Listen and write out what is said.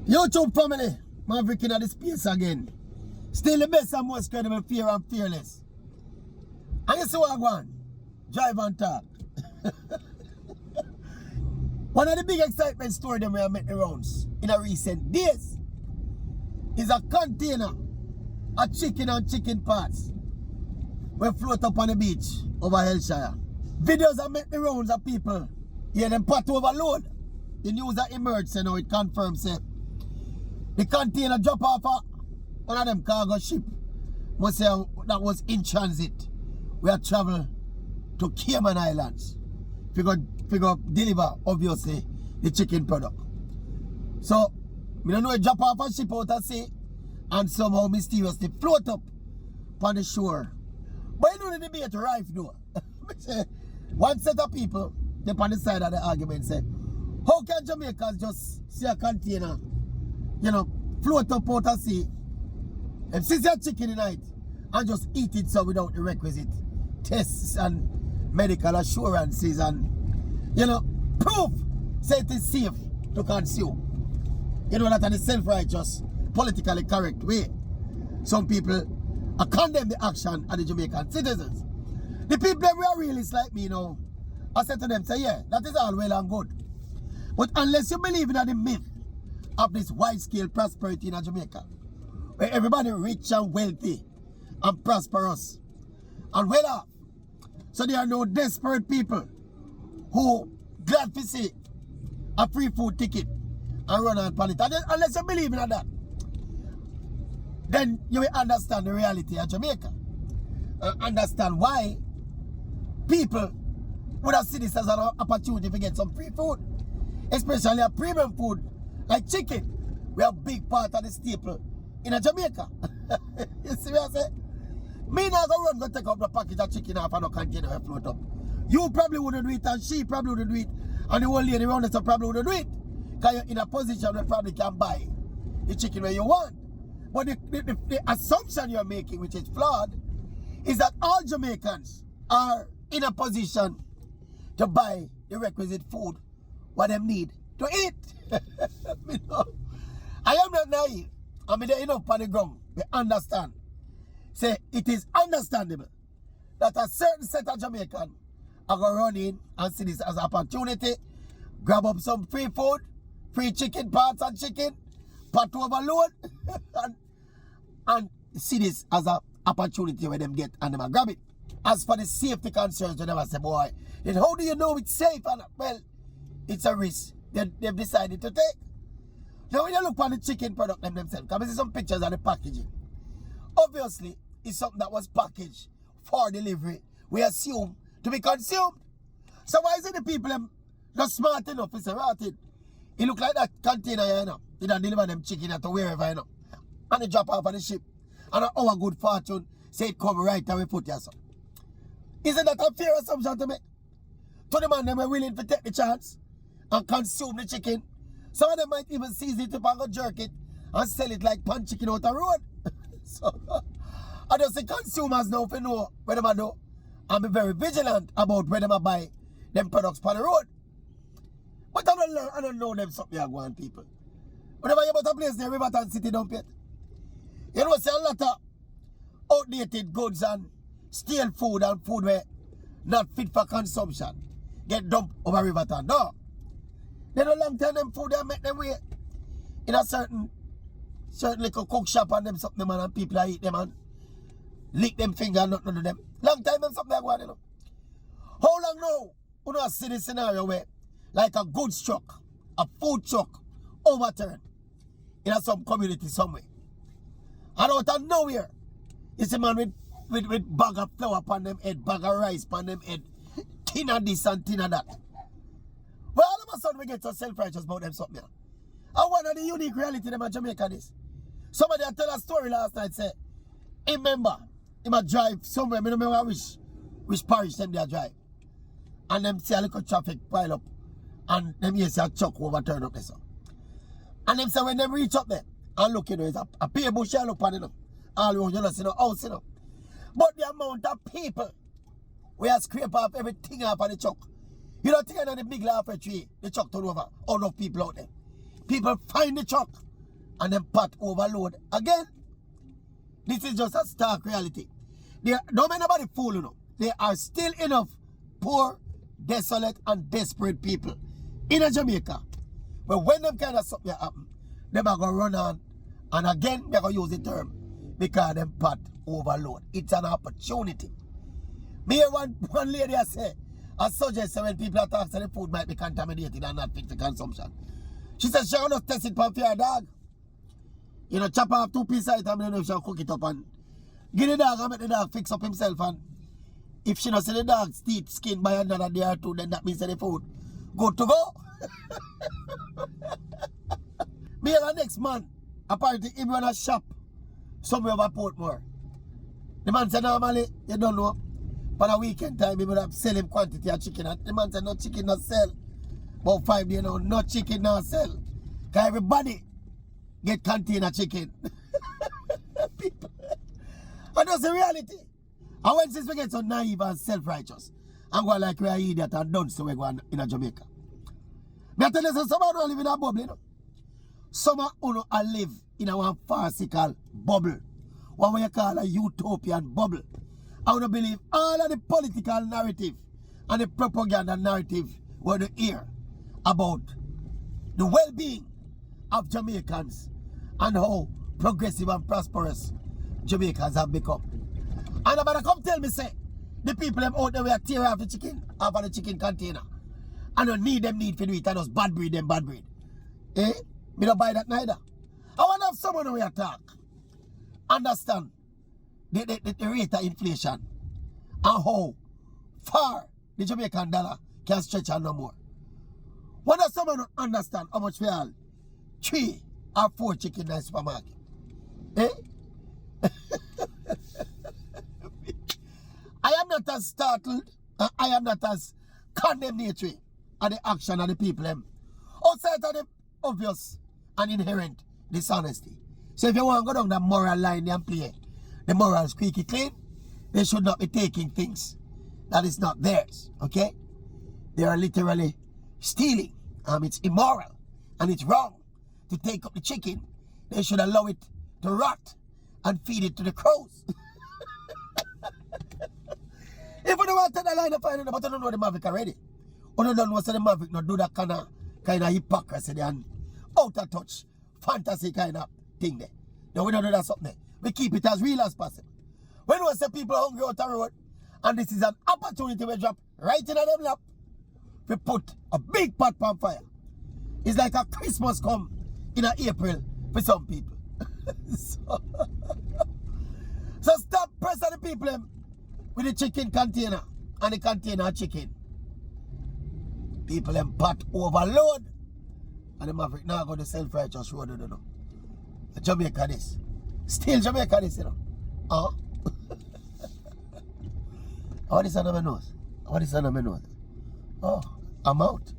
YouTube family, Maverick in the space again. Still the best and most credible, fear and fearless. And you see what I want? Drive and talk. One of the big excitement stories that we have met the rounds in a recent days is a container of chicken and chicken parts will float up on the beach over Hellshire. Videos have met the rounds of people hear them pot overload. The news that emerged, so now it confirms it. The container drop off one of them cargo ship. Must say that was in transit. We are travel to Cayman Islands. Figure deliver, obviously, the chicken product. So, we don't know it drop off a ship out at sea and somehow mysteriously float up on the shore. But you know the debate rife though. One set of people, they on the side of the argument say, how can Jamaicans just see a container, you know, float up out at sea and see their chicken in it and just eat it so without the requisite tests and medical assurances and, you know, proof say it is safe to consume. You know, that in a self-righteous, politically correct way. Some people condemn the action of the Jamaican citizens. The people that are realists like me, you know, I said to them, say, yeah, that is all well and good. But unless you believe in the myth of this wide-scale prosperity in Jamaica, where everybody rich and wealthy and prosperous and well off, so there are no desperate people who glad to see a free food ticket and run on planet. Unless you believe in that, then you will understand the reality of Jamaica. Understand why people would have seen this as an opportunity to get some free food. Especially a premium food like chicken. We are a big part of the staple in Jamaica. You see what I say? Me not going to take up the package of chicken off and no container and float up. You probably wouldn't do it and she probably wouldn't do it. And the old lady around us probably wouldn't do it. Because you're in a position where you probably can buy the chicken where you want. But the assumption you're making, which is flawed, is that all Jamaicans are in a position to buy the requisite food what they need to eat. You know, I am not naive. I mean, they're enough on the ground. They understand. Say, it is understandable that a certain set of Jamaicans are going to run in and see this as an opportunity, grab up some free food, free chicken parts and chicken, pot overload, and see this as an opportunity where them get and them grab it. As for the safety concerns, they never say, boy, then how do you know it's safe? And well, it's a risk that they've decided to take. Now when you look on the chicken product themselves, come see some pictures of the packaging. Obviously, it's something that was packaged for delivery, we assume, to be consumed. So why is it the people not smart enough to say, right, it look like that container here, you know. They don't deliver them chicken to wherever, you know. And they drop off on the ship. And our good fortune say it come right away put here, so. Isn't that a fair assumption to make? To the man, they were willing to take the chance and consume the chicken. Some of them might even seize it up and go jerk it and sell it like pan chicken out the road. So, I just say consumers now if know where they do and be very vigilant about where they buy them products on the road. But I don't know them something I want people. Whenever you're about a place near Riverton City, don't yet. You know, see a lot of outdated goods and stale food and food where not fit for consumption get dumped over Riverton. No. They don't long time them food they make them way in a certain little cook shop and them something man and people eat them and lick them finger and nothing to them. Long time them something I want, you know. How long now you don't see this scenario where like a goods truck, a food truck overturned in some community somewhere. And out of nowhere, it's a man with bag of flour upon them head, bag of rice upon them head, tin of this and tin of that. Well, all of a sudden we get so self-righteous about them something. And one of the unique reality them in Jamaica is, somebody tell a story last night, say, he remember, he might drive somewhere, I don't remember which parish them they drive. And them see a little traffic pile up, and them here see a truck overturn up there. So. And them say when them reach up there, and look, you know, it's a pay bush all up on it, all around, you know, see no house, you know. But the amount of people we are scrape off everything off of the truck. You don't think on the big laugh tree, the truck turn over, all enough people out there. People find the truck and then pot overload. Again, this is just a stark reality. Don't make nobody fool you know. There are still enough poor, desolate, and desperate people in Jamaica. But when them kind of something happen, them are going to run on. And again, they're going to use the term because them pot overload. It's an opportunity. Me hear one lady say, I suggest when people are talking, the food might be contaminated and not fit for consumption. She says she will not test it for your dog. You know, chop off 2 pieces of it and then she'll cook it up and give the dog and make the dog fix up himself. And if she not see the dog's teeth skin by another day or 2, then that means that the food good to go. Me and the next man, apparently he run a shop somewhere over Portmore. The man said normally, you don't know, for a weekend time he would have sell him quantity of chicken. And the man said no chicken not sell. About 5 days now, no chicken not sell. Because everybody get container chicken. And that's the reality. And when since we get so naive and self-righteous, and go like we are idiot and done so we go in Jamaica. I tell you, someone don't live in a bubble, you know. Some of you live in a one farcical bubble. What we call a utopian bubble. I want to believe all of the political narrative and the propaganda narrative were to hear about the well-being of Jamaicans and how progressive and prosperous Jamaicans have become. And about to come tell me, say, the people them out there will tear off the chicken, off of the chicken container. And don't need them need to do it and just bad breed them bad breed. Eh? Me don't buy that neither. I want to have someone who will talk. Understand the rate of inflation and how far the Jamaican dollar can stretch on no more. When does someone understand how much we all 3 or 4 chicken in the supermarket? Eh? I am not as startled, I am not as condemnatory of the action of the people outside of the obvious and inherent dishonesty. So if you want to go down the moral line and play the moral squeaky clean, they should not be taking things that is not theirs, okay? They are literally stealing. It's immoral and it's wrong to take up the chicken. They should allow it to rot and feed it to the crows. If you don't want to take the line of finding, but you don't know the Maverick already. You don't know what the Maverick not do that kind of hypocrisy and out of touch fantasy kind of thing there. No, we don't do that something there. We keep it as real as possible. When we say people are hungry out the road, and this is an opportunity we drop right in them lap, we put a big pot on fire. It's like a Christmas come in April for some people. So stop pressing the people with the chicken container and the container chicken. People them pot overload. And the Maverick now go to self-righteous road, you know. Jamaica this. Still Jamaica this, you know. What is under my nose? What is under my nose? Oh, I'm out.